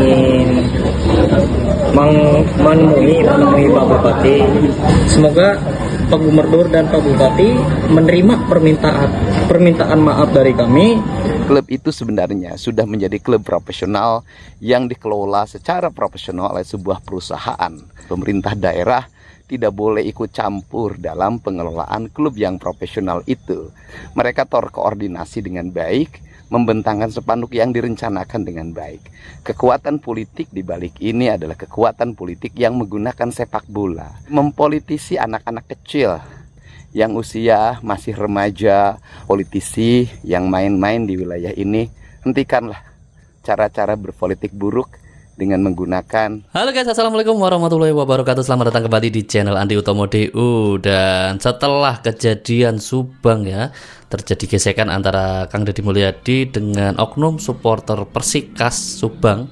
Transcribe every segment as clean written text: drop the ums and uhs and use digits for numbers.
ingin menemui Pak Bupati. Semoga Pak Gubernur dan Pak Bupati menerima permintaan maaf dari kami. Klub itu sebenarnya sudah menjadi klub profesional yang dikelola secara profesional oleh sebuah perusahaan. Pemerintah daerah tidak boleh ikut campur dalam pengelolaan klub yang profesional itu. Mereka terkoordinasi dengan baik, membentangkan spanduk yang direncanakan dengan baik. Kekuatan politik di balik ini adalah kekuatan politik yang menggunakan sepak bola, mempolitisi anak-anak kecil yang usia masih remaja, politisi yang main-main di wilayah ini. Hentikanlah cara-cara berpolitik buruk dengan menggunakan. Halo guys, assalamualaikum warahmatullahi wabarakatuh. Selamat datang kembali di channel Andi Utomo DU. Dan setelah kejadian Subang ya, terjadi gesekan antara Kang Deddy Mulyadi dengan oknum supporter Persikas Subang.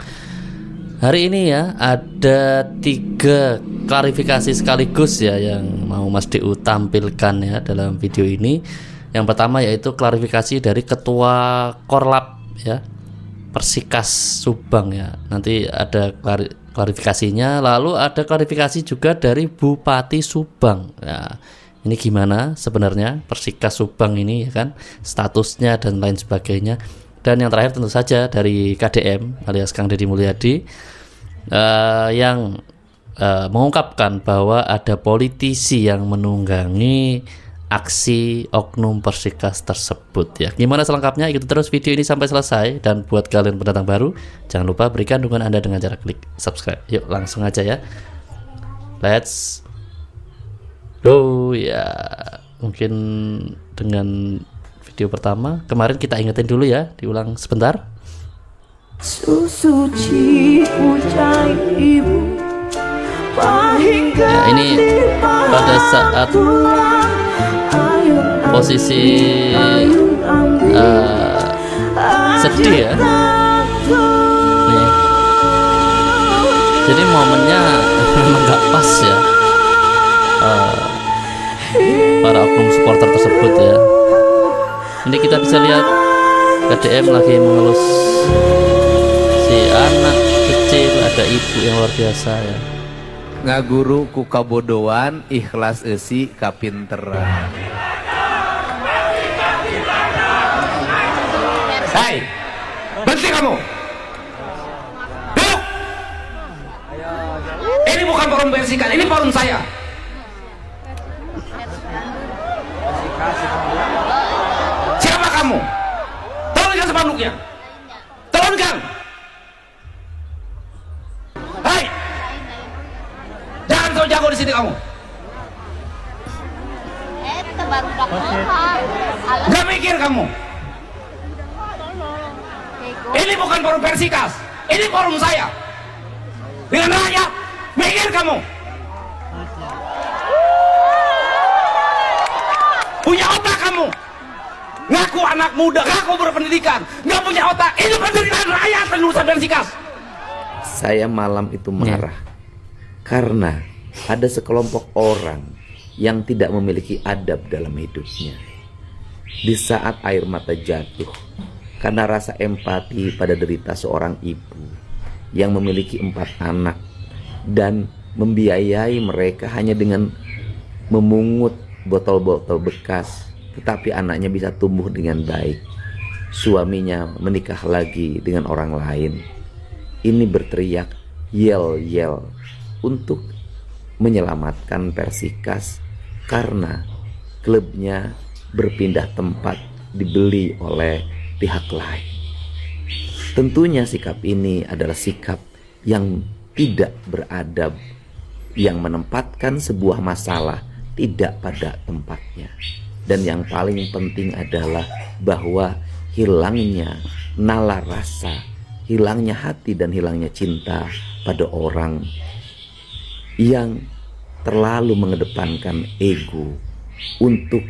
Hari ini ya ada 3 klarifikasi sekaligus ya yang mau Mas DU tampilkan ya dalam video ini. Yang pertama yaitu klarifikasi dari Ketua Korlap ya Persikas Subang ya. Nanti ada klarifikasinya. Lalu ada klarifikasi juga dari Bupati Subang ya. Ini gimana sebenarnya Persikas Subang ini ya kan, statusnya dan lain sebagainya. Dan yang terakhir tentu saja dari KDM alias Kang Deddy Mulyadi yang mengungkapkan bahwa ada politisi yang menunggangi aksi oknum Persikas tersebut ya. Gimana selengkapnya? Ikuti terus video ini sampai selesai. Dan buat kalian pendatang baru, jangan lupa berikan dukungan Anda dengan cara klik subscribe. Yuk langsung aja ya. Let's go ya. Mungkin dengan video pertama kemarin kita ingetin dulu ya, diulang sebentar. Ya, ini pada saat posisi sedih ya. Nih. Jadi momennya memang gak pas ya. Para oknum supporter tersebut ya. Ini kita bisa lihat KDM lagi mengelus si anak kecil, ada ibu yang luar biasa ya. Ngaguru ku kabodoan, ikhlas eusi kapinteran. Hai, berhenti kamu. Duduk. Ini bukan forum Persikas, ini forum saya. Siapa kamu? Turunkan spanduknya. Turunkan. Hai, jangan kau jago di sini kamu. Gak mikir kamu. Ini bukan forum Persikas, ini forum saya. Dengan rakyat, mikir kamu. Punya otak kamu. Ngaku anak muda, ngaku berpendidikan, nggak punya otak. Ini penderitaan rakyat dan urusan Persikas. Saya malam itu marah karena ada sekelompok orang yang tidak memiliki adab dalam hidupnya. Di saat air mata jatuh karena rasa empati pada derita seorang ibu yang memiliki 4 anak dan membiayai mereka hanya dengan memungut botol-botol bekas, tetapi anaknya bisa tumbuh dengan baik. Suaminya menikah lagi dengan orang lain. Ini berteriak yel-yel untuk menyelamatkan Persikas karena klubnya berpindah tempat, dibeli oleh pihak lain. Tentunya sikap ini adalah sikap yang tidak beradab, yang menempatkan sebuah masalah tidak pada tempatnya. Dan yang paling penting adalah bahwa hilangnya nalar rasa, hilangnya hati dan hilangnya cinta pada orang yang terlalu mengedepankan ego untuk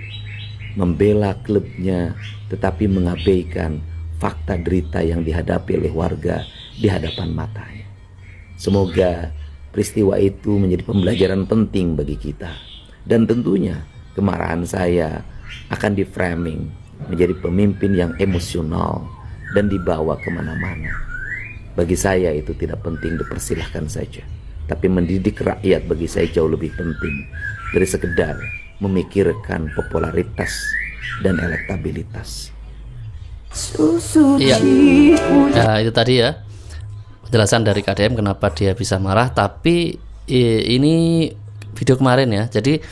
membela klubnya, tetapi mengabaikan fakta derita yang dihadapi oleh warga di hadapan matanya. Semoga peristiwa itu menjadi pembelajaran penting bagi kita. Dan tentunya kemarahan saya akan di-framing menjadi pemimpin yang emosional dan dibawa kemana-mana. Bagi saya itu tidak penting, dipersilahkan saja. Tapi mendidik rakyat bagi saya jauh lebih penting dari sekedar memikirkan popularitas dan elektabilitas. Iya, ya, itu tadi ya penjelasan dari KDM kenapa dia bisa marah. Tapi ini video kemarin ya. Jadi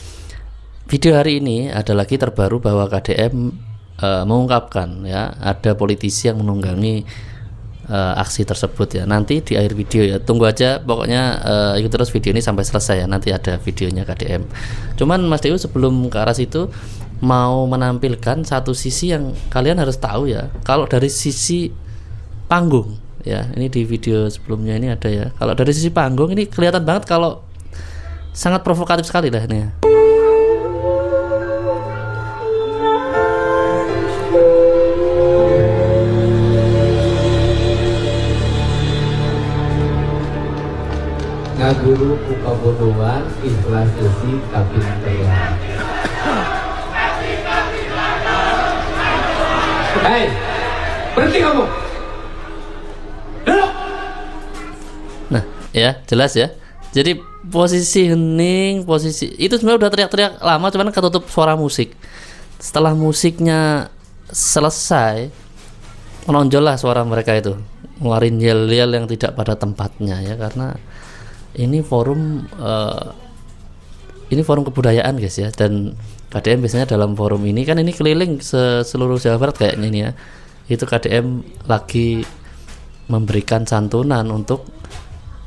video hari ini ada lagi terbaru bahwa KDM mengungkapkan ya ada politisi yang menunggangi aksi tersebut ya. Nanti di akhir video ya, tunggu aja pokoknya, ikut terus video ini sampai selesai ya. Nanti ada videonya KDM. Cuman Mas Dew sebelum ke arah situ mau menampilkan satu sisi yang kalian harus tahu ya. Kalau dari sisi panggung ya, ini di video sebelumnya ini ada ya. Kalau dari sisi panggung ini kelihatan banget kalau sangat provokatif sekali lah ini ya. Ngaguru kukabodohan ikhlas isi kabin telah. Hei, berhenti kamu. Duduk. Nah ya jelas ya. Jadi posisi hening, posisi itu sebenarnya udah teriak-teriak lama, cuman ketutup suara musik. Setelah musiknya selesai, menonjollah suara mereka itu, ngeluarin yel-yel yang tidak pada tempatnya ya, karena ini forum kebudayaan guys ya. Dan KDM biasanya dalam forum ini kan ini keliling seluruh Jawa Barat kayaknya ini ya. Itu KDM lagi memberikan santunan untuk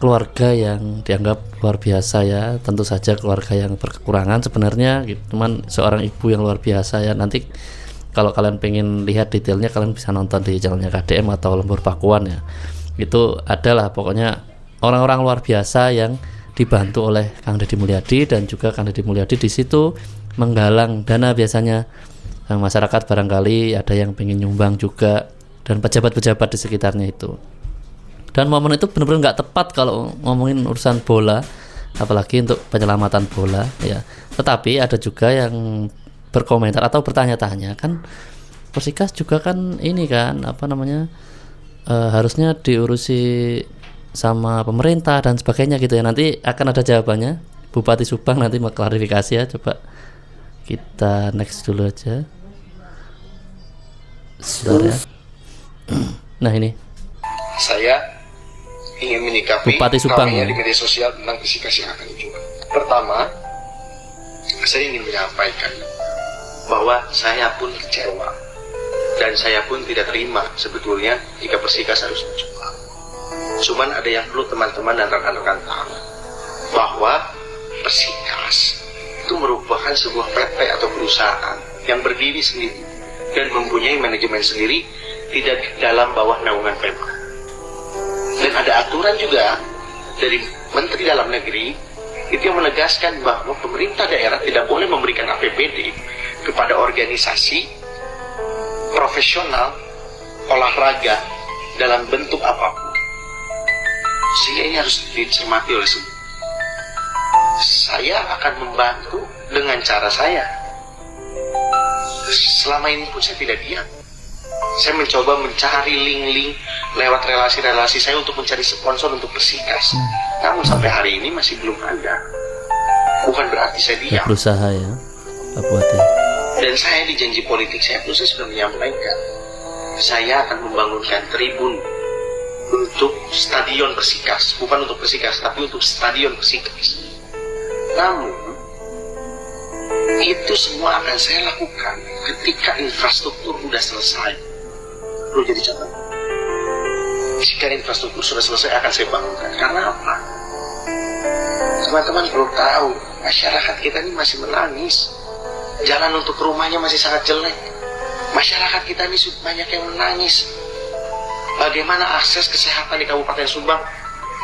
keluarga yang dianggap luar biasa ya. Tentu saja keluarga yang berkekurangan sebenarnya gitu. Cuman seorang ibu yang luar biasa ya. Nanti kalau kalian pengen lihat detailnya kalian bisa nonton di channelnya KDM atau Lembur Pakuan ya. Itu adalah pokoknya orang-orang luar biasa yang dibantu oleh Kang Deddy Mulyadi, dan juga Kang Deddy Mulyadi di situ menggalang dana biasanya masyarakat, barangkali ada yang pengen nyumbang juga, dan pejabat-pejabat di sekitarnya itu. Dan momen itu benar-benar nggak tepat kalau ngomongin urusan bola, apalagi untuk penyelamatan bola ya. Tetapi ada juga yang berkomentar atau bertanya-tanya, kan Persikas juga kan ini kan apa namanya, harusnya diurusi sama pemerintah dan sebagainya gitu ya. Nanti akan ada jawabannya Bupati Subang nanti mau klarifikasi ya. Coba kita next dulu aja sebentar ya. Nah ini saya ingin menyikapi Bupati Subang ramainya ya. di media sosial tentang Persikas yang akan dijual. Pertama, saya ingin menyampaikan bahwa saya pun kecewa dan saya pun tidak terima sebetulnya jika Persikas harus dijual. Cuman ada yang perlu teman-teman dan rekan-rekan tahu, bahwa Persikas itu merupakan sebuah PT atau perusahaan yang berdiri sendiri dan mempunyai manajemen sendiri, tidak dalam bawah naungan Pemda. Dan ada aturan juga dari Menteri Dalam Negeri itu yang menegaskan bahwa pemerintah daerah tidak boleh memberikan APBD kepada organisasi profesional olahraga dalam bentuk apapun. Sehingga ini harus dicermati oleh semua. Saya akan membantu dengan cara saya. Selama ini pun saya tidak diam. Saya mencoba mencari link-link lewat relasi-relasi saya untuk mencari sponsor untuk Persikas. Namun sampai hari ini masih belum ada. Bukan berarti saya diam. Berusaha ya Pak Bupati. Dan saya di janji politik saya pun sudah menyampaikan, saya akan membangunkan tribun untuk stadion Persikas, bukan untuk Persikas, tapi untuk stadion Persikas. Namun itu semua akan saya lakukan ketika infrastruktur sudah selesai. Perlu jadi catatan. Jika infrastruktur sudah selesai akan saya bangunkan. Karena apa? Teman-teman perlu tahu, masyarakat kita ini masih menangis. Jalan untuk ke rumahnya masih sangat jelek. Masyarakat kita ini banyak yang menangis. Bagaimana akses kesehatan di Kabupaten Subang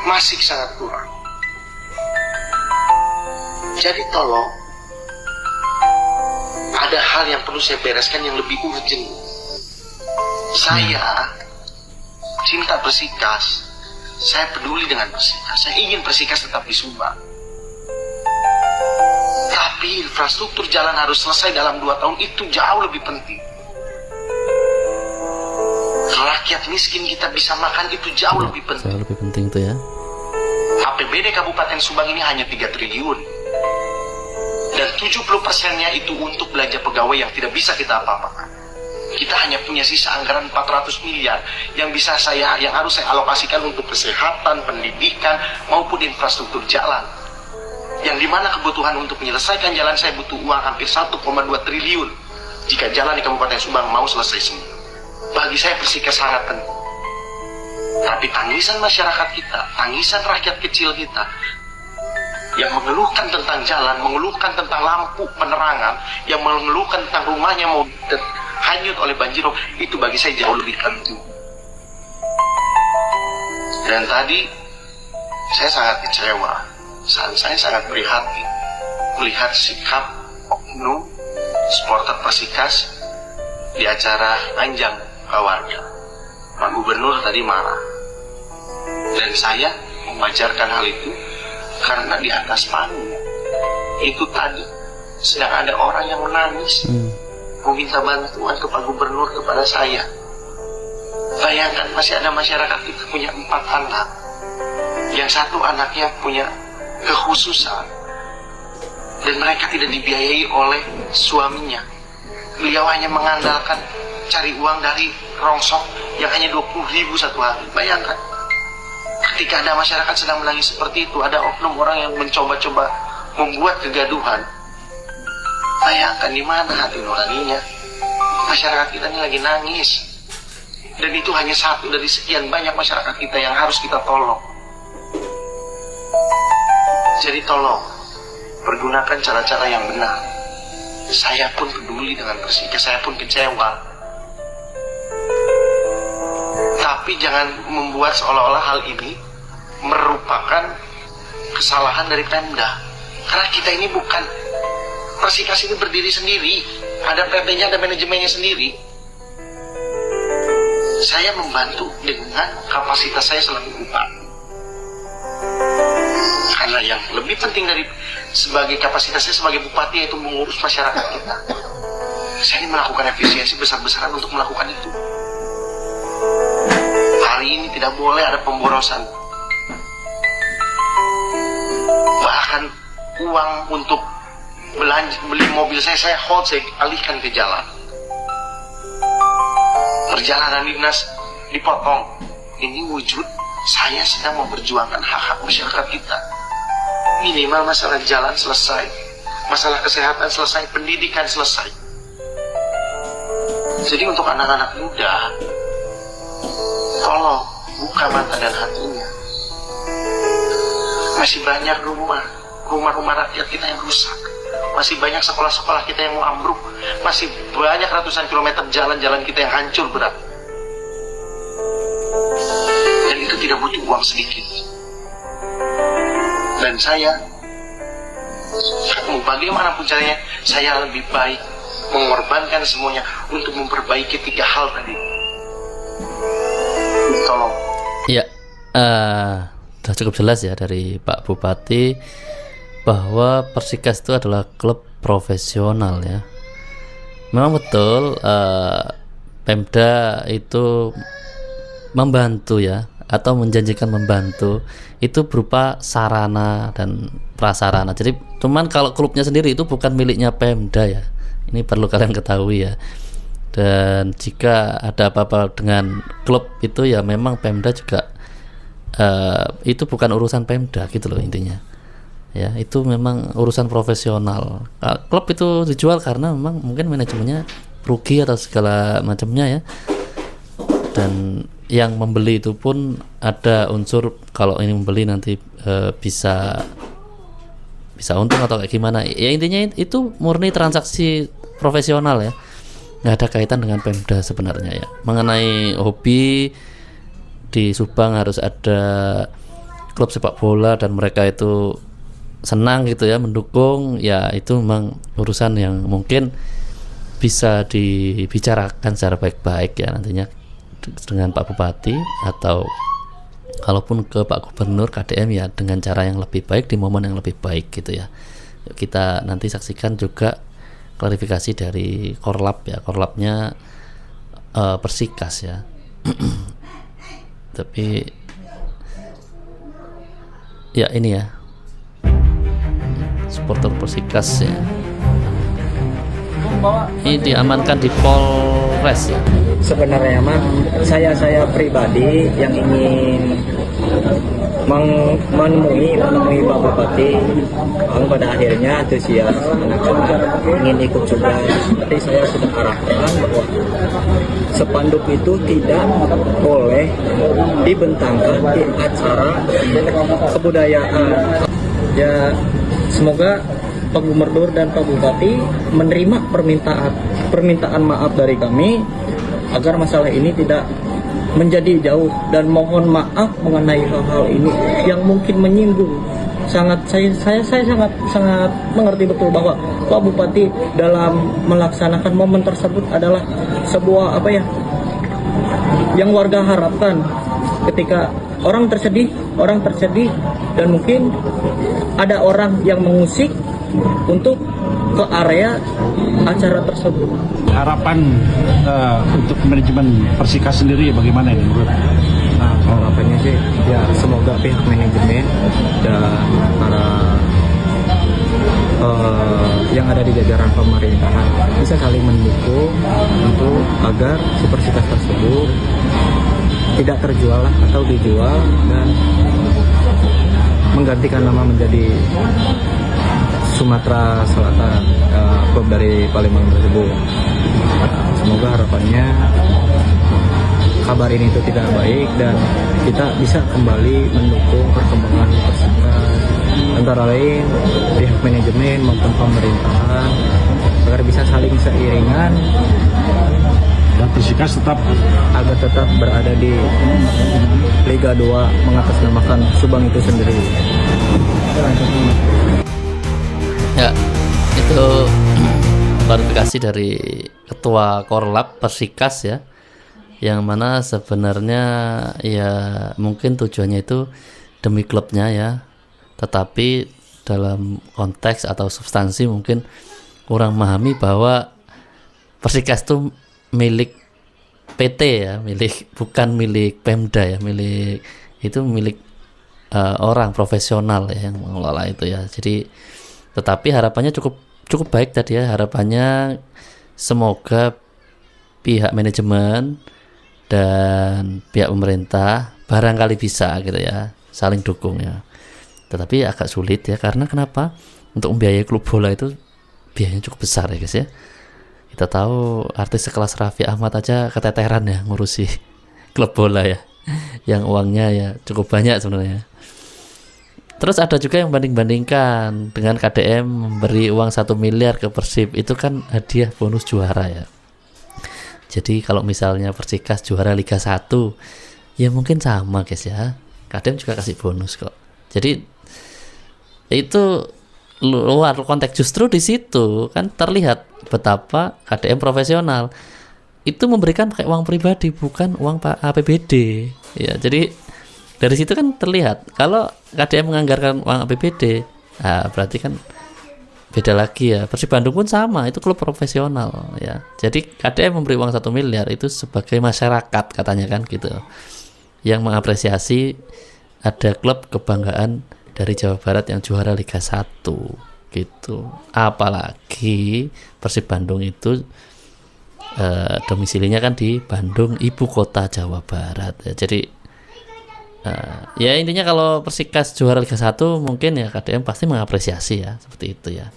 masih sangat kurang. Jadi tolong, ada hal yang perlu saya bereskan yang lebih urgent. Saya cinta Persikas. Saya peduli dengan Persikas. Saya ingin Persikas tetap di Subang. Tapi infrastruktur jalan harus selesai dalam 2 tahun, itu jauh lebih penting. rakyat miskin kita bisa makan itu jauh lebih penting. Jauh lebih penting tuh ya. APBD Kabupaten Subang ini hanya 3 triliun. Dan 70%-nya itu untuk belanja pegawai yang tidak bisa kita apa-apakan. Kita hanya punya sisa anggaran 400 miliar yang harus saya alokasikan untuk kesehatan, pendidikan, maupun infrastruktur jalan. Yang dimana kebutuhan untuk menyelesaikan jalan saya butuh uang hampir 1,2 triliun jika jalan di Kabupaten Subang mau selesai semua. Bagi saya Persika sangat penting. Tapi tangisan masyarakat kita, tangisan rakyat kecil kita yang mengeluhkan tentang jalan, mengeluhkan tentang lampu penerangan, yang mengeluhkan tentang rumahnya mau hanyut oleh banjirop, itu bagi saya jauh lebih penting. Dan tadi saya sangat kecewa, saya sangat prihatin melihat sikap oknum supporter Persikas di acara Anjang Warga. Pak Gubernur tadi marah, dan saya mewajarkan hal itu karena di atas panggung itu tadi sedang ada orang yang menangis meminta bantuan ke Pak Gubernur kepada saya. Bayangkan masih ada masyarakat kita punya 4 anak, yang satu anaknya punya kekhususan dan mereka tidak dibiayai oleh suaminya. Beliau hanya mengandalkan cari uang dari rongsok yang hanya 20.000 satu hari. Bayangkan, ketika ada masyarakat sedang menangis seperti itu, ada oknum orang yang mencoba-coba membuat kegaduhan. Bayangkan di mana hati nuraninya. Masyarakat kita ini lagi nangis, dan itu hanya satu dari sekian banyak masyarakat kita yang harus kita tolong. Jadi tolong pergunakan cara-cara yang benar. Saya pun peduli dengan Persika, saya pun kecewa. Tapi jangan membuat seolah-olah hal ini merupakan kesalahan dari Pemda. Karena kita ini bukan, Persikas ini berdiri sendiri, ada PP-nya, ada manajemennya sendiri. Saya membantu dengan kapasitas saya selaku bupati. Karena yang lebih penting dari sebagai kapasitas saya sebagai bupati yaitu mengurus masyarakat kita. Saya ini melakukan efisiensi besar-besaran untuk melakukan itu. Hari ini tidak boleh ada pemborosan. Bahkan uang untuk beli mobil saya hold, saya alihkan ke jalan. Perjalanan dinas dipotong. Ini wujud saya sedang memperjuangkan hak-hak masyarakat kita. Minimal masalah jalan selesai, masalah kesehatan selesai, pendidikan selesai. Jadi untuk anak-anak muda, tolong buka mata dan hatinya. Masih banyak rumah-rumah rakyat kita yang rusak. Masih banyak sekolah-sekolah kita yang mau ambruk. Masih banyak ratusan kilometer jalan-jalan kita yang hancur berat. Dan itu tidak butuh uang sedikit. Dan saya, bagaimanapun caranya, saya lebih baik mengorbankan semuanya untuk memperbaiki 3 hal tadi. Tolong. Ya, sudah cukup jelas ya dari Pak Bupati bahwa Persikas itu adalah klub profesional ya. Memang betul Pemda itu membantu ya, atau menjanjikan membantu itu berupa sarana dan prasarana. Jadi cuman kalau klubnya sendiri itu bukan miliknya Pemda ya. Ini perlu kalian ketahui ya. Dan jika ada apa-apa dengan klub itu ya memang Pemda juga itu bukan urusan Pemda gitu loh intinya. Ya, itu memang urusan profesional. Klub itu dijual karena memang mungkin manajemennya rugi atau segala macamnya ya. Dan yang membeli itu pun ada unsur kalau ini membeli nanti bisa untung atau kayak gimana ya, intinya itu murni transaksi profesional ya, nggak ada kaitan dengan Pemda sebenarnya ya. Mengenai hobi di Subang harus ada klub sepak bola dan mereka itu senang gitu ya, mendukung ya, itu memang urusan yang mungkin bisa dibicarakan secara baik-baik ya nantinya dengan Pak Bupati, atau kalaupun ke Pak Gubernur, KDM ya dengan cara yang lebih baik di momen yang lebih baik gitu ya. Kita nanti saksikan juga klarifikasi dari Korlap ya, Korlapnya Persikas ya. Tapi ya ini ya, supporter Persikas ya, ini diamankan di Polres ya. Sebenarnya mah saya pribadi yang ingin menemui Pak Bupati, pada akhirnya antusias anak-anak ingin ikut juga. Tapi saya sudah arahkan bahwa spanduk itu tidak boleh dibentangkan di acara kebudayaan. Ya, semoga Pak Gubernur dan Pak Bupati menerima permintaan maaf dari kami agar masalah ini tidak menjadi jauh, dan mohon maaf mengenai hal-hal ini yang mungkin menyinggung. Saya sangat mengerti betul bahwa Pak Bupati dalam melaksanakan momen tersebut adalah sebuah yang warga harapkan. Ketika orang tersedih dan mungkin ada orang yang mengusik untuk ke area acara tersebut. Harapan untuk manajemen Persikas sendiri bagaimana ini menurut? Nah, harapannya sih ya semoga pihak manajemen dan para yang ada di jajaran pemerintahan bisa saling mendukung untuk agar si Persikas tersebut tidak terjual atau dijual dan menggantikan nama menjadi Sumatera Selatan, klub dari Palembang tersebut. Semoga harapannya kabar ini itu tidak baik dan kita bisa kembali mendukung perkembangan Persikas, antara lain pihak manajemen maupun pemerintahan, agar bisa saling seiringan Dan Persikas agar tetap berada di Liga 2 mengatasnamakan Subang itu sendiri. Ya, itu klarifikasi dari Ketua Korlap Persikas ya, yang mana sebenarnya ya mungkin tujuannya itu demi klubnya ya, tetapi dalam konteks atau substansi mungkin kurang memahami bahwa Persikas itu milik PT ya, bukan milik Pemda ya, milik orang profesional ya yang mengelola itu ya. Jadi tetapi harapannya cukup baik tadi ya, harapannya semoga pihak manajemen dan pihak pemerintah barangkali bisa gitu ya saling dukung ya. Tetapi agak sulit ya, karena kenapa? Untuk membiayai klub bola itu biayanya cukup besar ya guys ya. Kita tahu artis sekelas Raffi Ahmad aja keteteran ya ngurusi klub bola ya, yang uangnya ya cukup banyak sebenarnya. Terus ada juga yang banding-bandingkan dengan KDM memberi uang 1 miliar ke Persib, itu kan hadiah bonus juara ya. Jadi kalau misalnya Persikas juara Liga 1 ya mungkin sama guys ya, KDM juga kasih bonus kok. Jadi itu luar konteks, justru di situ kan terlihat betapa KDM profesional itu memberikan pakai uang pribadi, bukan uang APBD ya. Jadi dari situ kan terlihat kalau KDM menganggarkan uang APBD, berarti kan beda lagi ya. Persib Bandung pun sama, itu klub profesional ya. Jadi KDM memberi uang 1 miliar itu sebagai masyarakat katanya kan gitu, yang mengapresiasi ada klub kebanggaan dari Jawa Barat yang juara Liga 1 gitu. Apalagi Persib Bandung itu domisilinya kan di Bandung, ibu kota Jawa Barat ya. Jadi ya intinya kalau Persikas juara Liga 1 mungkin ya KDM pasti mengapresiasi ya, seperti itu ya.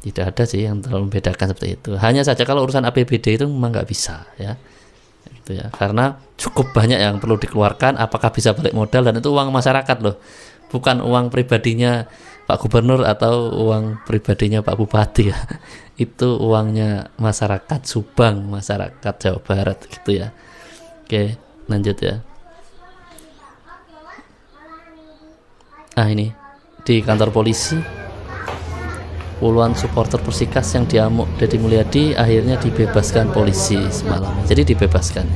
Tidak ada sih yang terlalu membedakan seperti itu. Hanya saja kalau urusan APBD itu memang nggak bisa ya, gitu ya, karena cukup banyak yang perlu dikeluarkan. Apakah bisa balik modal, dan itu uang masyarakat loh, bukan uang pribadinya Pak Gubernur atau uang pribadinya Pak Bupati ya. Itu uangnya masyarakat Subang, masyarakat Jawa Barat gitu ya. Oke, lanjut ya. Ini di kantor polisi puluhan supporter Persikas yang diamuk Deddy Mulyadi akhirnya dibebaskan polisi semalam. Jadi dibebaskan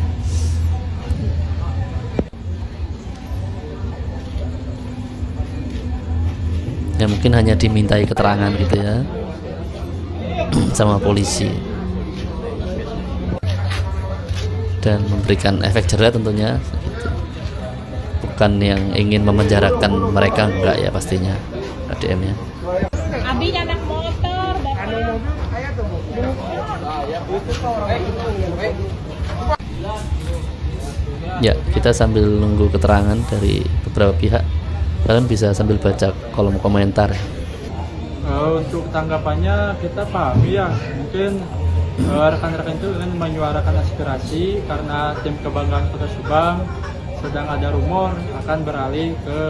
ya, mungkin hanya dimintai keterangan gitu ya sama polisi. dan memberikan efek jerah tentunya gitu. Bukan yang ingin memenjarakan mereka, enggak ya pastinya KDM ya. Abi anak motor, Ya, kita sambil nunggu keterangan dari beberapa pihak. Kalian bisa sambil baca kolom komentar. Untuk tanggapannya kita pahami ya, mungkin rekan-rekan itu ingin menyuarakan aspirasi karena tim kebanggaan Kota Subang sedang ada rumor akan beralih ke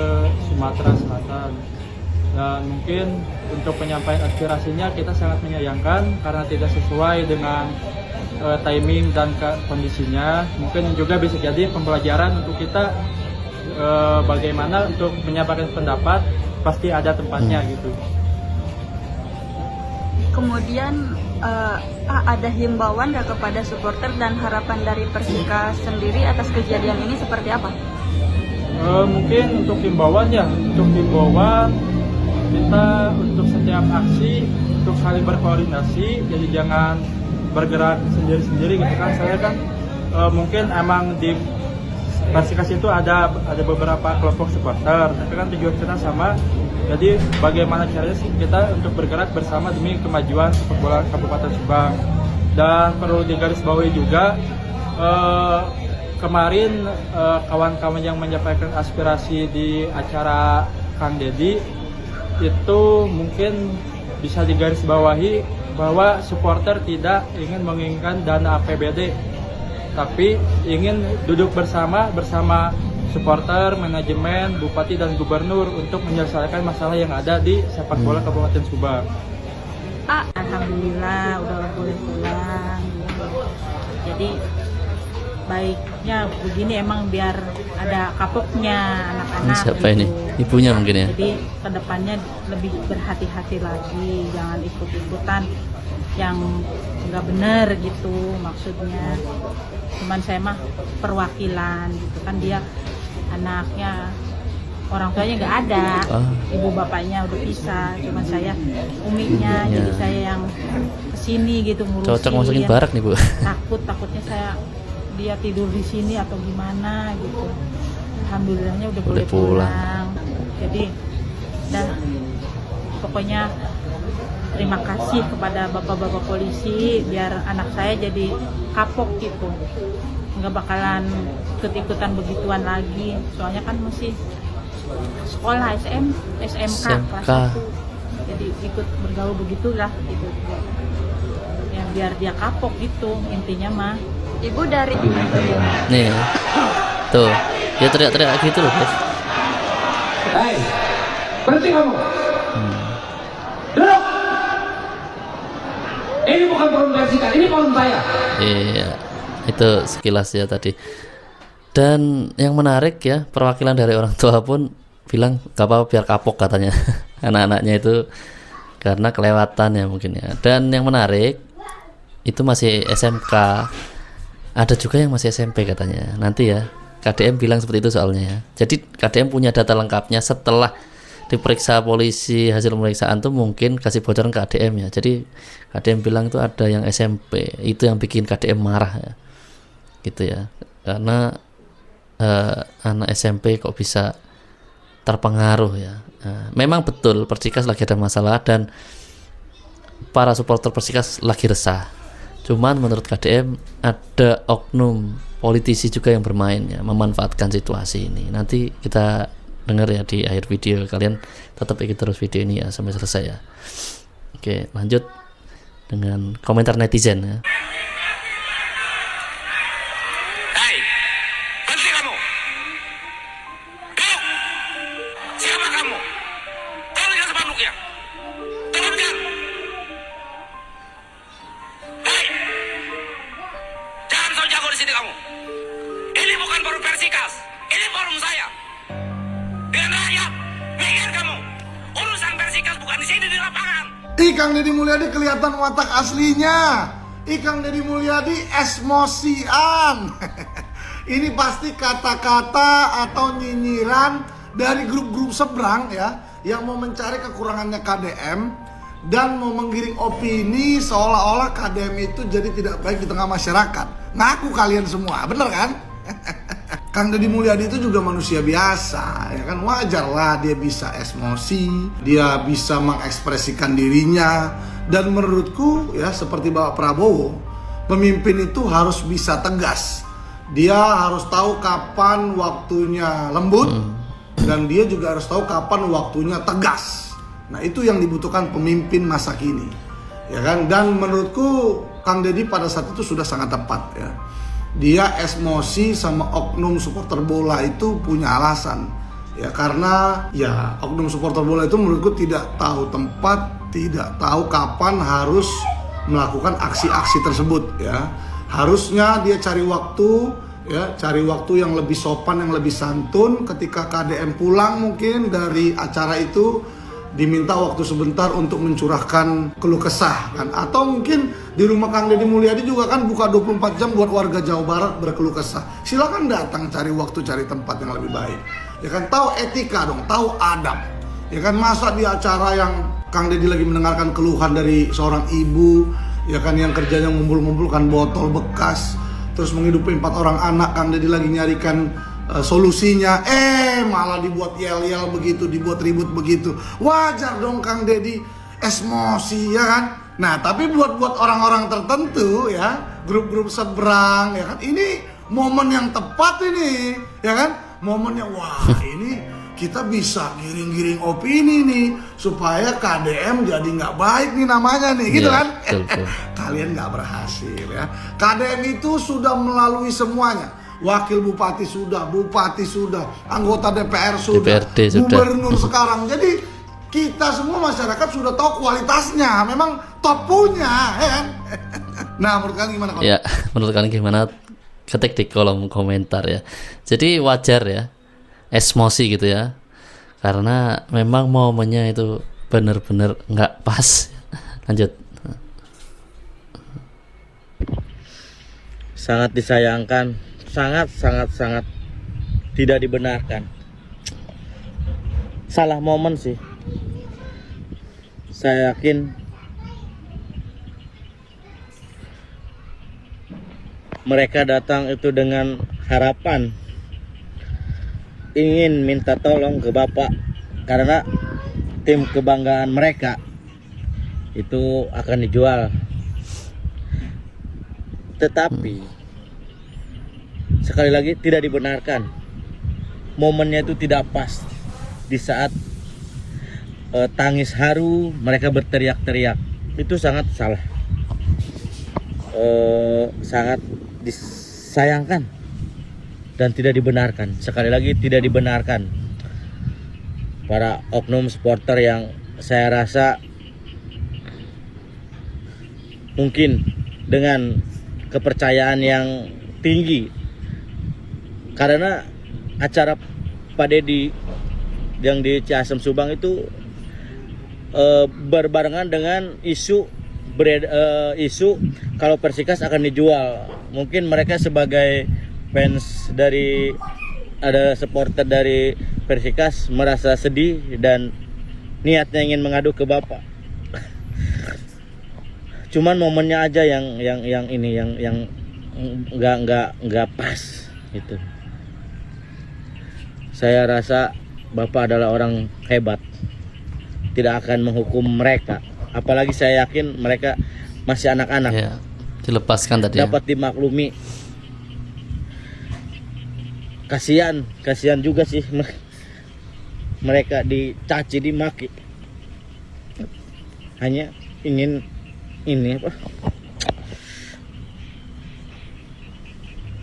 Sumatera Selatan. Dan mungkin untuk penyampaian aspirasinya kita sangat menyayangkan karena tidak sesuai dengan timing dan kondisinya. Mungkin juga bisa jadi pembelajaran untuk kita bagaimana untuk menyampaikan pendapat pasti ada tempatnya gitu. Kemudian ada himbauan nggak kepada supporter dan harapan dari Persika sendiri atas kejadian ini seperti apa? Mungkin untuk himbauan ya, kita untuk setiap aksi untuk saling berkoordinasi, jadi jangan bergerak sendiri-sendiri gitu kan. Saya kan mungkin emang di Persika itu ada beberapa kelompok supporter, tapi kan tujuan kita sama. Jadi bagaimana caranya sih kita untuk bergerak bersama demi kemajuan sepak bola Kabupaten Subang. Dan perlu digarisbawahi juga kemarin kawan-kawan yang menyampaikan aspirasi di acara Kang Deddy itu mungkin bisa digarisbawahi bahwa supporter tidak ingin menginginkan dana APBD, tapi ingin duduk bersama supporter, manajemen, bupati dan gubernur untuk menyelesaikan masalah yang ada di sepak bola Kabupaten Subang. Alhamdulillah udah boleh pulang. Jadi baiknya begini emang biar ada kapoknya anak-anak. Siapa gitu. ini? Ibunya mungkin ya. Jadi kedepannya lebih berhati-hati lagi, jangan ikut-ikutan yang nggak benar gitu maksudnya. Cuman saya mah perwakilan gitu kan, dia anaknya orang tuanya nggak ada, ibu bapaknya udah pisah, cuman saya uminya, jadi saya yang kesini gitu ngurusin. Cocok masukin barak nih Bu. Takutnya saya dia tidur di sini atau gimana gitu. Alhamdulillahnya udah boleh pulang. Jadi dan pokoknya terima kasih kepada bapak-bapak polisi biar anak saya jadi kapok gitu, nggak bakalan ikut-ikutan begituan lagi, soalnya kan masih sekolah SMK kelas 1, jadi ikut bergaul begitulah gitu ya, biar dia kapok gitu intinya mah. Ibu dari Nih tuh dia teriak-teriak gitu loh guys. Hei, berhenti kamu. Duduk. Ini bukan forum Persika, ini forum saya. Iya, itu sekilas ya tadi. Dan yang menarik ya, perwakilan dari orang tua pun bilang gak apa-apa biar kapok katanya anak-anaknya itu karena kelewatan ya mungkin ya. Dan yang menarik itu masih SMK, ada juga yang masih SMP katanya. Nanti ya KDM bilang seperti itu soalnya ya. Jadi KDM punya data lengkapnya setelah diperiksa polisi, hasil pemeriksaan tuh mungkin kasih bocoran ke KDM ya. Jadi KDM bilang itu ada yang SMP, itu yang bikin KDM marah ya, gitu ya. Karena anak SMP kok bisa terpengaruh ya. Memang betul Persikas lagi ada masalah dan para supporter Persikas lagi resah. Cuman menurut KDM ada oknum politisi juga yang bermain ya, memanfaatkan situasi ini. Nanti kita dengar ya di akhir video. Kalian tetap ikuti terus video ini ya sampai selesai ya. Oke, lanjut dengan komentar netizen ya. Hei, berhenti kamu. Siapa kamu? Turunkan spanduknya. Turunkan. Hei, jangan so jago di sini kamu. Ini bukan forum Persikas, ini forum saya. Dengan rakyat, mikir kamu. Urusan Persikas bukan di sini di lapangan. Kang Deddy Mulyadi kelihatan watak aslinya. Kang Deddy Mulyadi esmosian. Ini pasti kata-kata atau nyinyiran dari grup-grup seberang ya, yang mau mencari kekurangannya KDM dan mau menggiring opini seolah-olah KDM itu jadi tidak baik di tengah masyarakat. Ngaku kalian semua, bener kan? Kang Deddy Mulyadi itu juga manusia biasa, ya kan, wajar lah dia bisa emosi, dia bisa mengekspresikan dirinya. Dan menurutku ya seperti Bapak Prabowo, pemimpin itu harus bisa tegas. Dia harus tahu kapan waktunya lembut dan dia juga harus tahu kapan waktunya tegas. Nah, itu yang dibutuhkan pemimpin masa kini. Ya kan? Dan menurutku Kang Deddy pada saat itu sudah sangat tepat ya. Dia emosi sama oknum supporter bola itu punya alasan. Ya karena ya oknum supporter bola itu menurutku tidak tahu tempat, tidak tahu kapan harus melakukan aksi-aksi tersebut ya. Harusnya dia cari waktu ya, cari waktu yang lebih sopan, yang lebih santun. Ketika KDM pulang mungkin dari acara itu diminta waktu sebentar untuk mencurahkan keluh kesah kan. Atau mungkin di rumah Kang Deddy Mulyadi juga kan buka 24 jam buat warga Jawa Barat berkeluh kesah. Silakan datang, cari waktu, cari tempat yang lebih baik. Ya kan, tahu etika dong, tahu adab. Ya kan, masa di acara yang Kang Deddy lagi mendengarkan keluhan dari seorang ibu, ya kan, yang kerjanya ngumpul-ngumpulkan botol bekas, terus menghidupi 4 orang anak, Kang Deddy lagi nyarikan solusinya, malah dibuat yel-yel begitu, dibuat ribut begitu. Wajar dong Kang Deddy emosi, ya kan. Nah, tapi buat orang-orang tertentu ya, grup-grup seberang, ya kan, ini momen yang tepat ini, ya kan, momennya wah ini kita bisa giring-giring opini nih supaya KDM jadi nggak baik nih namanya nih, gitu kan? Kalian nggak berhasil ya. KDM itu sudah melalui semuanya. Wakil bupati sudah, anggota DPR sudah, DPRD gubernur sekarang. Jadi kita semua masyarakat sudah tahu kualitasnya, memang top punya, ya kan? Nah, menurut kalian gimana? Ya, menurut kalian gimana? Ketik di kolom komentar ya. Jadi wajar ya, emosi gitu ya, karena memang momennya itu benar-benar nggak pas. Lanjut. Sangat disayangkan, sangat tidak dibenarkan. Salah momen sih. Saya yakin mereka datang itu dengan harapan ingin minta tolong ke Bapak karena tim kebanggaan mereka itu akan dijual. Tetapi sekali lagi tidak dibenarkan. Momennya itu tidak pas di saat tangis haru mereka berteriak-teriak. Itu sangat salah. Sangat disayangkan dan tidak dibenarkan. Sekali lagi tidak dibenarkan. Para oknum supporter yang saya rasa mungkin dengan kepercayaan yang tinggi, karena acara Pak Deddy yang di Ciasem Subang itu berbarengan dengan isu kalau Persikas akan dijual. Mungkin mereka sebagai fans dari, ada supporter dari Persikas merasa sedih dan niatnya ingin mengadu ke Bapak. Cuman momennya aja yang nggak pas gitu. Saya rasa Bapak adalah orang hebat, tidak akan menghukum mereka. Apalagi saya yakin mereka masih anak-anak. Ya, dilepaskan tadi. Dapat dimaklumi. Kasihan juga sih mereka dicaci, dimaki. Hanya ingin ini apa?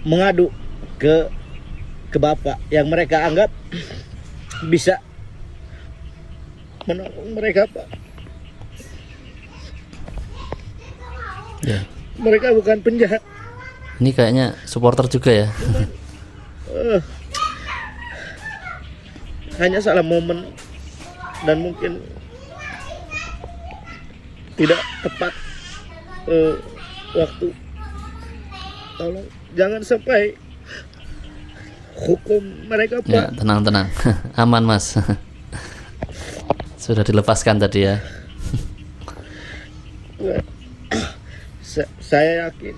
Mengadu ke Bapak yang mereka anggap bisa menolong mereka, Pak. Ya. Mereka bukan penjahat. Ini kayaknya supporter juga ya. Hanya salah momen dan mungkin tidak tepat waktu. Tolong jangan sampai hukum mereka, Pak. Ya, tenang. Aman, Mas. Sudah dilepaskan tadi ya. Saya yakin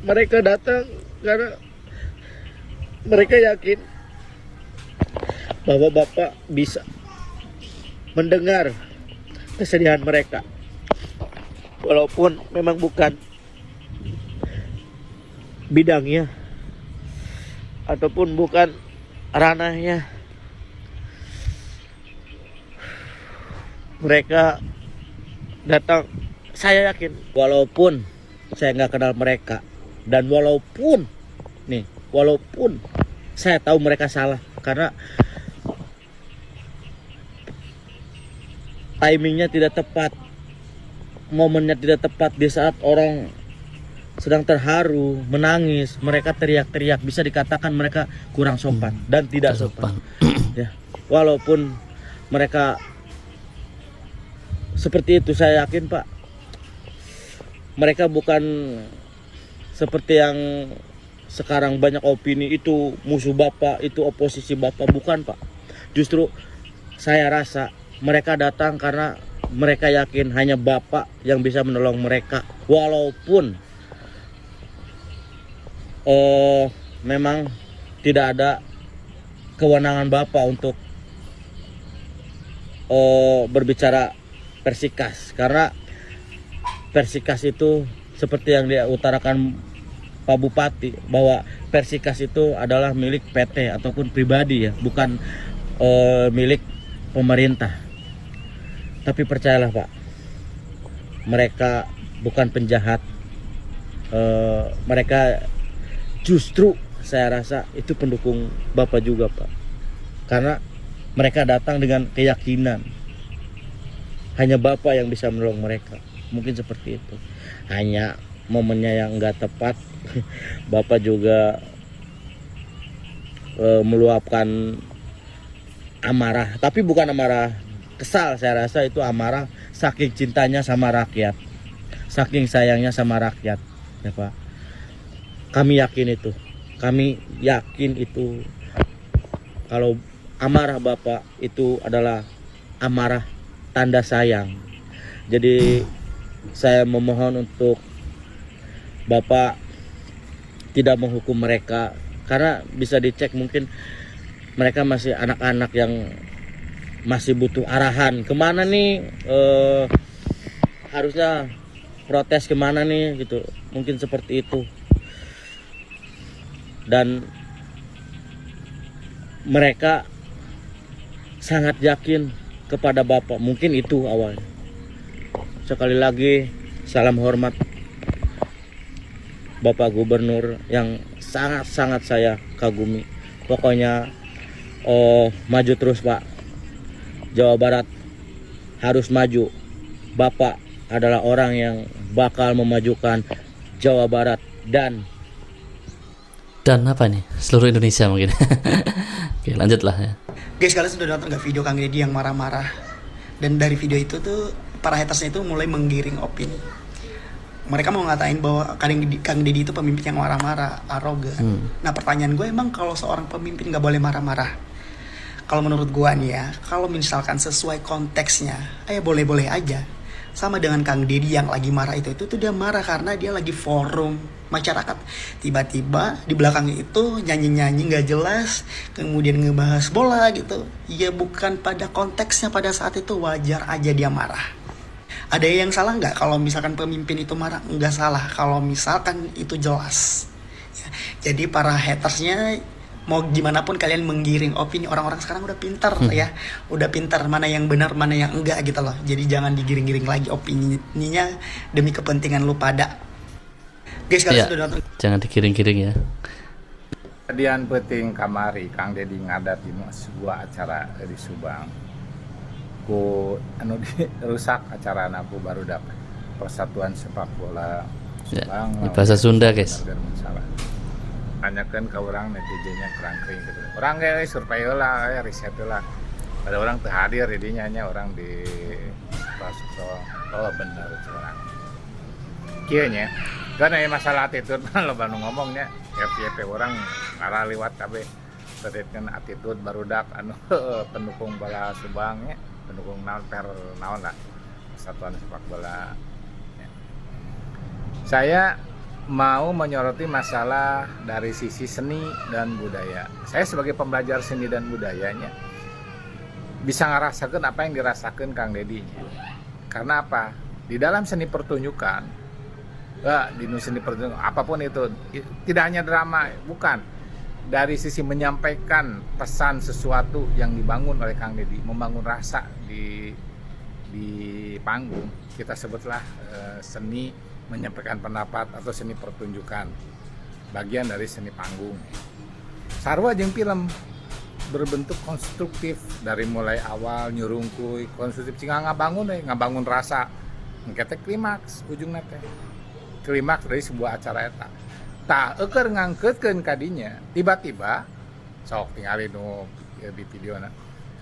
mereka datang karena mereka yakin bahwa Bapak bisa mendengar kesedihan mereka, walaupun memang bukan bidangnya ataupun bukan ranahnya. Mereka datang, saya yakin, walaupun saya nggak kenal mereka, dan walaupun saya tahu mereka salah, karena timingnya tidak tepat, momennya tidak tepat. Di saat orang sedang terharu, menangis, mereka teriak-teriak, bisa dikatakan mereka kurang sopan dan tidak sopan. Ya, walaupun mereka seperti itu, saya yakin Pak, mereka bukan seperti yang sekarang banyak opini itu musuh Bapak, itu oposisi Bapak. Bukan Pak, justru saya rasa mereka datang karena mereka yakin hanya Bapak yang bisa menolong mereka, walaupun memang tidak ada kewenangan Bapak untuk berbicara Persikas, karena Persikas itu seperti yang diutarakan Pak Bupati, bahwa Persikas itu adalah milik PT ataupun pribadi, ya, bukan milik pemerintah. Tapi percayalah Pak, mereka bukan penjahat, mereka justru saya rasa itu pendukung Bapak juga Pak, karena mereka datang dengan keyakinan hanya Bapak yang bisa menolong mereka. Mungkin seperti itu, hanya momennya yang nggak tepat. Bapak juga meluapkan amarah, tapi bukan amarah kesal. Saya rasa itu amarah saking cintanya sama rakyat, saking sayangnya sama rakyat, ya Pak. Kami yakin itu, kalau amarah Bapak itu adalah amarah tanda sayang. Jadi saya memohon untuk Bapak tidak menghukum mereka, karena bisa dicek mungkin mereka masih anak-anak yang masih butuh arahan kemana nih, harusnya protes kemana nih gitu, mungkin seperti itu. Dan mereka sangat yakin kepada Bapak, mungkin itu awalnya. Sekali lagi salam hormat Bapak Gubernur yang sangat-sangat saya kagumi. Pokoknya maju terus Pak, Jawa Barat harus maju. Bapak adalah orang yang bakal memajukan Jawa Barat dan apa nih, seluruh Indonesia mungkin. Oke, lanjutlah ya. Guys, kalian sudah nonton gak video Kang Deddy yang marah-marah? Dan dari video itu tuh para hatersnya itu mulai menggiring opini. Mereka mau ngatain bahwa Kang Deddy itu pemimpin yang marah-marah, arogan. Nah pertanyaan gue, emang kalau seorang pemimpin gak boleh marah-marah? Kalau menurut gue nih ya, kalau misalkan sesuai konteksnya, boleh-boleh aja. Sama dengan Kang Deddy yang lagi marah itu dia marah karena dia lagi forum masyarakat. Tiba-tiba di belakangnya itu nyanyi-nyanyi gak jelas, kemudian ngebahas bola gitu. Ya bukan pada konteksnya pada saat itu, wajar aja dia marah. Ada yang salah nggak kalau misalkan pemimpin itu marah? Nggak salah kalau misalkan itu jelas. Ya, jadi para hatersnya mau gimana pun kalian menggiring opini, orang-orang sekarang udah pintar ya, udah pintar mana yang benar mana yang enggak gitu loh. Jadi jangan digiring-giring lagi opininya demi kepentingan lu pada. Guys, kalian sudah nonton. Jangan digiring-giring ya. Kejadian penting kamari Kang Deddy ngadat di sebuah acara di Subang. Ku rusak acara aku baru dapat Persatuan Sepak Bola Subang. Ya, bahasa Sunda guys. Tanyakan ke orang netizennya kurang kering gitu. Orang kayak survei lah, riset lah. Ada orang terhadir jadinya orang di Pasco. Oh benar orang. Kieunya. Karena masalah attitude lo baru ngomongnya FYP orang ngarah liwat KB terkait attitude barudak anu pendukung bola Subangnya, pendukung naon per naon lah. Persatuan Sepak Bola. Ya. Saya mau menyoroti masalah dari sisi seni dan budaya. Saya sebagai pembelajar seni dan budayanya bisa ngerasakan apa yang dirasakan Kang Deddy. Karena apa? Di dalam seni pertunjukan, di seni pertunjukan apapun itu, tidak hanya drama, bukan. Dari sisi menyampaikan pesan sesuatu yang dibangun oleh Kang Deddy, membangun rasa di panggung, kita sebutlah seni menyampaikan pendapat atau seni pertunjukan, bagian dari seni panggung. Sarua jeung film berbentuk konstruktif dari mulai awal nyurungkuy konstruktif cing ngabangun rasa ngete klimaks ujungna teh klimaks dari sebuah acara eta tah eukeur ngangkeutkeun kadinya tiba-tiba sok tingali nu ya, di videona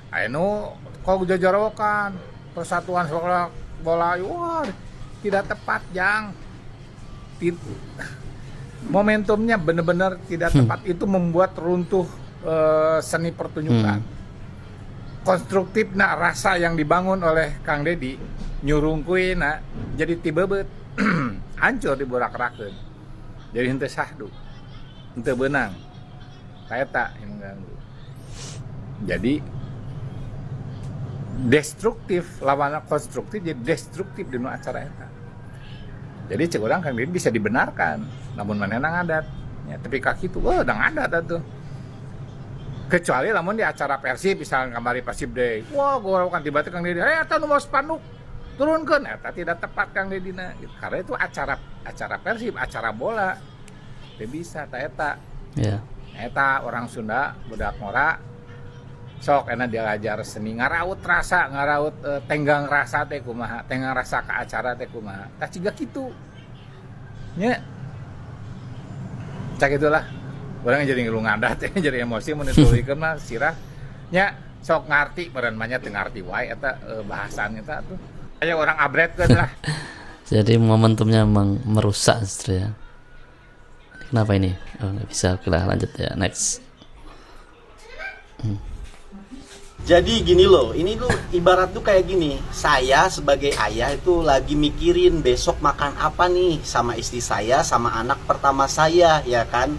aya nu kok jojorokan persatuan sepak bola wah tidak tepat jang momentumnya benar-benar tidak tepat. Itu membuat runtuh seni pertunjukan. Konstruktif rasa yang dibangun oleh Kang Deddy nyurungkuin jadi tibebet hancur diborak-rakeun. Jadi henteu sahdu, henteu beunang. Kaeta yang mengganggu. Jadi destruktif lawan konstruktif jadi destruktif di acara eta. Jadi cek urang Kang Deddy bisa dibenarkan, namun manehna ngadat. Ya, tapi kaki itu, udah ngadat atuh. Kecuali lamun di acara Persib misalnya kamari Persib Day, wah gue kan tiba-tiba Kang Deddy, eta nu mau spanduk turunkan, eta tidak tepat Kang Deddy na, gitu. Karena itu acara Persib, acara bola, tidak bisa, eta. Yeah. Eta orang Sunda, budak Ngora, sok enak dia ajar seni ngaraut rasa, ngaraut tenggang rasa teh kumaha, tenggang rasa ke acara teh kumaha, tak ciga kitu, nya, cak itulah. Orang jadi ngilu ngadat ya, jadi emosi menitulikeun mah sirah nya sok ngarti meureun mah nya teu ngarti wae eta bahasan eta tuh. Aya orang abretkeun lah. Jadi momentumnya memang merusak ya. Kenapa ini? Oh, nggak bisa. Oke lah, lanjut ya, next. Jadi gini loh, ini tuh ibarat tuh kayak gini. Saya sebagai ayah itu lagi mikirin besok makan apa nih sama istri saya, sama anak pertama saya, ya kan.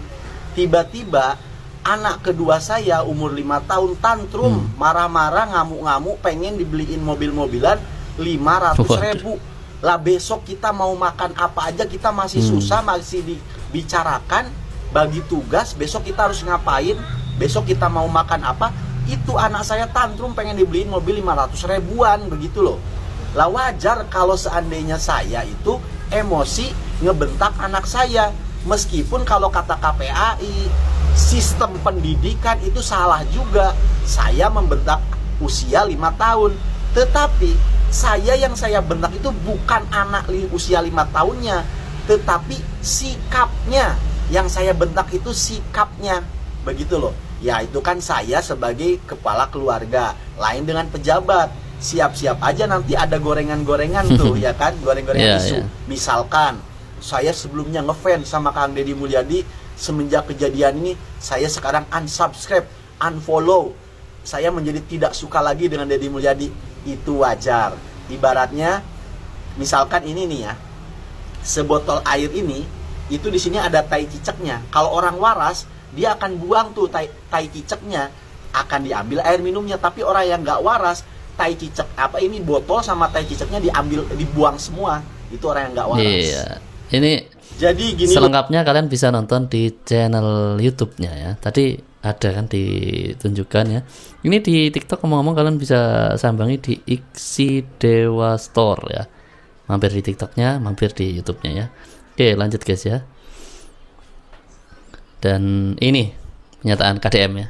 Tiba-tiba anak kedua saya umur 5 tahun tantrum, marah-marah, ngamuk-ngamuk, pengen dibeliin mobil-mobilan 500.000. Lah besok kita mau makan apa aja kita masih susah, masih dibicarakan, bagi tugas, besok kita harus ngapain, besok kita mau makan apa. Itu anak saya tantrum pengen dibeliin mobil 500.000-an begitu loh. Lah wajar kalau seandainya saya itu emosi ngebentak anak saya. Meskipun kalau kata KPAI, sistem pendidikan itu salah juga. Saya membentak usia 5 tahun. Tetapi yang saya bentak itu bukan anak usia 5 tahunnya, tetapi sikapnya. Yang saya bentak itu sikapnya. Begitu loh. Ya itu kan saya sebagai kepala keluarga. Lain dengan pejabat. Siap-siap aja nanti ada gorengan-gorengan tuh ya kan. Gorengan-gorengan isu. Misalkan saya sebelumnya ngefans sama Kang Deddy Mulyadi, semenjak kejadian ini saya sekarang unsubscribe, unfollow. Saya menjadi tidak suka lagi dengan Deddy Mulyadi. Itu wajar. Ibaratnya misalkan ini nih ya, sebotol air ini itu di sini ada tai cicaknya. Kalau orang waras dia akan buang tuh tai cicaknya, akan diambil air minumnya. Tapi orang yang nggak waras, tai cicak ini botol sama tai cicaknya dibuang semua. Itu orang yang nggak waras. Iya. Ini jadi gini selengkapnya kalian bisa nonton di channel YouTube-nya ya. Tadi ada kan ditunjukkan ya. Ini di TikTok ngomong-ngomong kalian bisa sambangi di Iksi Dewa Store ya. Mampir di TikTok-nya, mampir di YouTube-nya ya. Oke, lanjut guys ya. Dan ini pernyataan KDM ya.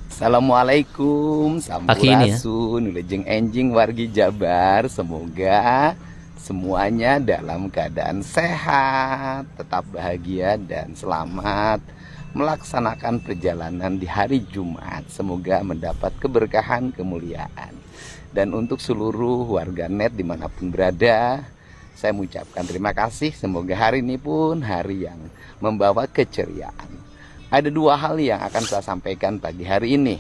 Assalamualaikum, Pagi ini ya. sampurasun, wilujeng enjing wargi Jabar. Semoga semuanya dalam keadaan sehat, tetap bahagia dan selamat melaksanakan perjalanan di hari Jumat. Semoga mendapat keberkahan, kemuliaan. Dan untuk seluruh warganet dimanapun berada, saya mengucapkan terima kasih. Semoga hari ini pun hari yang membawa keceriaan. Ada dua hal yang akan saya sampaikan pagi hari ini.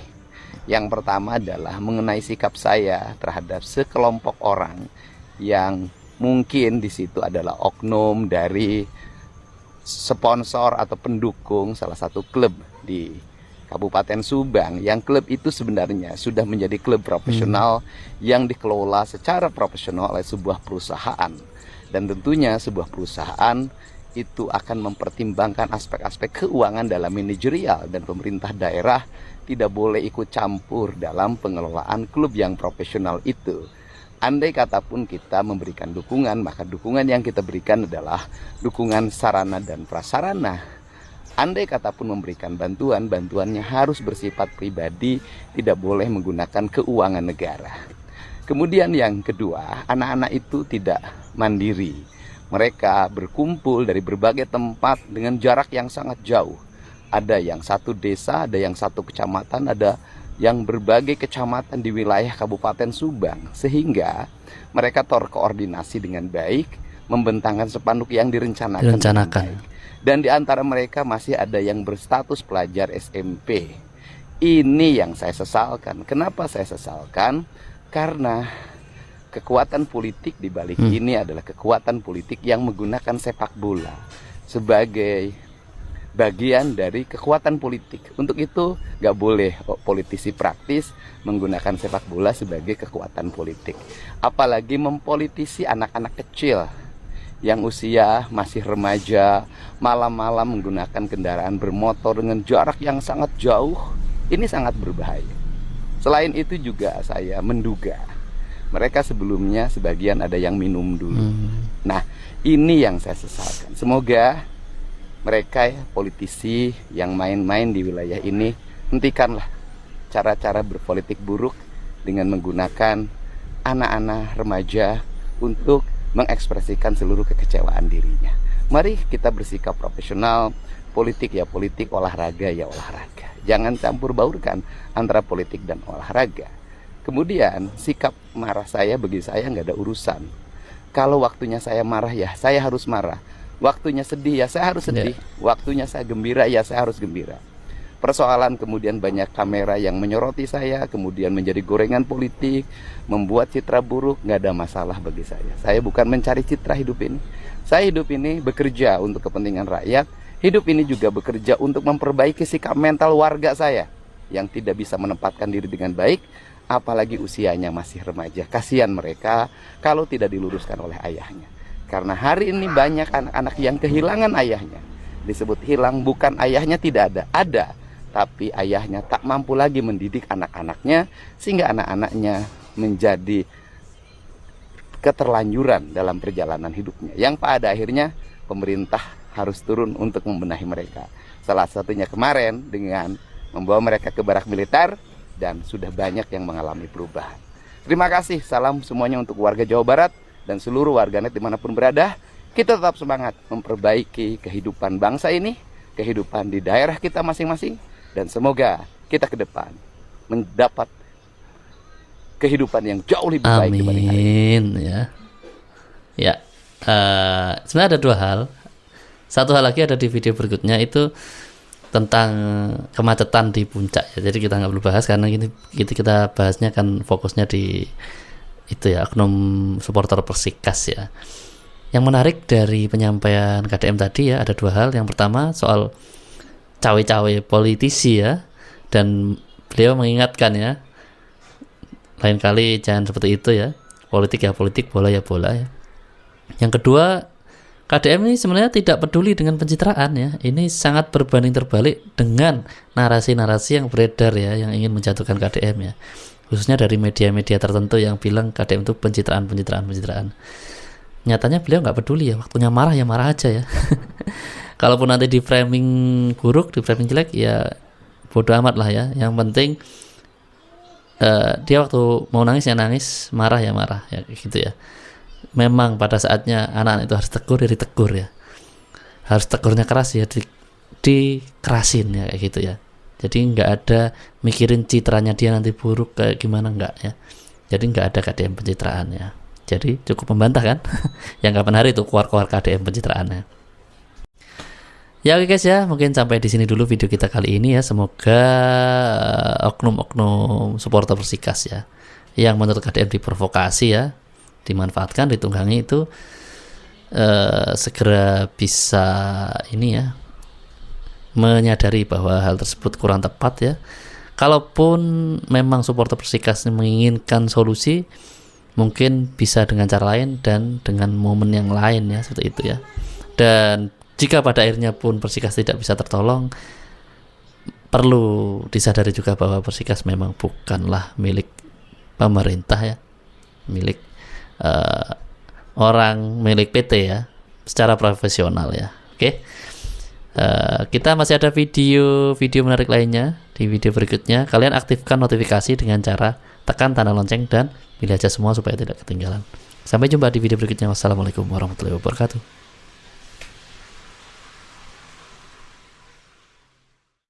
Yang pertama adalah mengenai sikap saya terhadap sekelompok orang yang mungkin di situ adalah oknum dari sponsor atau pendukung salah satu klub di Kabupaten Subang, yang klub itu sebenarnya sudah menjadi klub profesional yang dikelola secara profesional oleh sebuah perusahaan. Dan tentunya sebuah perusahaan itu akan mempertimbangkan aspek-aspek keuangan dalam manajerial, dan pemerintah daerah tidak boleh ikut campur dalam pengelolaan klub yang profesional itu. Andai kata pun kita memberikan dukungan, maka dukungan yang kita berikan adalah dukungan sarana dan prasarana. Andai kata pun memberikan bantuan, bantuannya harus bersifat pribadi, tidak boleh menggunakan keuangan negara. Kemudian yang kedua, anak-anak itu tidak mandiri. Mereka berkumpul dari berbagai tempat dengan jarak yang sangat jauh. Ada yang satu desa, ada yang satu kecamatan, ada yang berbagai kecamatan di wilayah Kabupaten Subang, sehingga mereka terkoordinasi dengan baik, membentangkan spanduk yang direncanakan. Dan di antara mereka masih ada yang berstatus pelajar SMP. Ini yang saya sesalkan. Kenapa saya sesalkan? Karena kekuatan politik di balik ini adalah kekuatan politik yang menggunakan sepak bola sebagai bagian dari kekuatan politik. Untuk itu nggak boleh politisi praktis menggunakan sepak bola sebagai kekuatan politik. Apalagi mempolitisi anak-anak kecil yang usia masih remaja, malam-malam menggunakan kendaraan bermotor dengan jarak yang sangat jauh. Ini sangat berbahaya. Selain itu juga saya menduga mereka sebelumnya sebagian ada yang minum dulu. Nah, ini yang saya sesalkan. Semoga mereka politisi yang main-main di wilayah ini, hentikanlah cara-cara berpolitik buruk dengan menggunakan anak-anak remaja untuk mengekspresikan seluruh kekecewaan dirinya. Mari kita bersikap profesional, politik ya politik, olahraga ya olahraga. Jangan campur baurkan antara politik dan olahraga. Kemudian sikap marah saya, bagi saya nggak ada urusan. Kalau waktunya saya marah ya saya harus marah. Waktunya sedih ya saya harus sedih. Waktunya saya gembira ya saya harus gembira. Persoalan kemudian banyak kamera yang menyoroti saya, kemudian menjadi gorengan politik, membuat citra buruk, nggak ada masalah bagi saya. Saya bukan mencari citra hidup ini. Saya hidup ini bekerja untuk kepentingan rakyat. Hidup ini juga bekerja untuk memperbaiki sikap mental warga saya yang tidak bisa menempatkan diri dengan baik, apalagi usianya masih remaja. Kasihan mereka kalau tidak diluruskan oleh ayahnya. Karena hari ini banyak anak-anak yang kehilangan ayahnya. Disebut hilang, bukan ayahnya tidak ada, tapi ayahnya tak mampu lagi mendidik anak-anaknya, sehingga anak-anaknya menjadi keterlanjuran dalam perjalanan hidupnya, yang pada akhirnya pemerintah harus turun untuk membenahi mereka. Salah satunya kemarin dengan membawa mereka ke barak militer, dan sudah banyak yang mengalami perubahan. Terima kasih, salam semuanya untuk warga Jawa Barat dan seluruh warganet dimanapun berada. Kita tetap semangat memperbaiki kehidupan bangsa ini, kehidupan di daerah kita masing-masing, dan semoga kita ke depan mendapat kehidupan yang jauh lebih baik dibanding hari ini. Sebenarnya ada dua hal. Satu hal lagi ada di video berikutnya, itu tentang kemacetan di puncak ya. Jadi kita nggak perlu bahas karena ini kita bahasnya kan fokusnya di itu ya, oknum supporter Persikas ya. Yang menarik dari penyampaian KDM tadi ya, ada dua hal. Yang pertama soal cawe-cawe politisi ya, dan beliau mengingatkan ya, lain kali jangan seperti itu ya, politik ya politik, bola ya bola ya. Yang kedua, KDM ini sebenarnya tidak peduli dengan pencitraan ya. Ini sangat berbanding terbalik dengan narasi-narasi yang beredar ya, yang ingin menjatuhkan KDM ya, khususnya dari media-media tertentu yang bilang KDM itu pencitraan. Nyatanya beliau nggak peduli ya, waktunya marah ya marah aja ya. Kalaupun nanti di framing buruk, di framing jelek ya bodo amat lah ya. Yang penting dia waktu mau nangis ya nangis, marah ya marah ya, gitu ya. Memang pada saatnya anak-anak itu harus tegur ya ditegur ya, harus tegurnya keras ya dikerasin ya, kayak gitu ya. Jadi nggak ada mikirin citranya dia nanti buruk kayak gimana, nggak ya. Jadi nggak ada KDM pencitraan ya. Jadi cukup membantah kan yang kapan hari itu keluar KDM pencitraannya. Ya oke guys ya, mungkin sampai di sini dulu video kita kali ini ya. Semoga oknum-oknum supporter Persikas ya yang menurut KDM diprovokasi ya, dimanfaatkan, ditunggangi itu segera bisa ini ya, menyadari bahwa hal tersebut kurang tepat ya. Kalaupun memang supporter Persikas menginginkan solusi, mungkin bisa dengan cara lain dan dengan momen yang lain ya, seperti itu ya. Dan jika pada akhirnya pun Persikas tidak bisa tertolong, perlu disadari juga bahwa Persikas memang bukanlah milik pemerintah ya, milik orang, milik PT ya, secara profesional ya. Oke. Kita masih ada video menarik lainnya di video berikutnya. Kalian aktifkan notifikasi dengan cara tekan tanda lonceng dan pilih aja semua supaya tidak ketinggalan. Sampai jumpa di video berikutnya. Wassalamualaikum warahmatullahi wabarakatuh.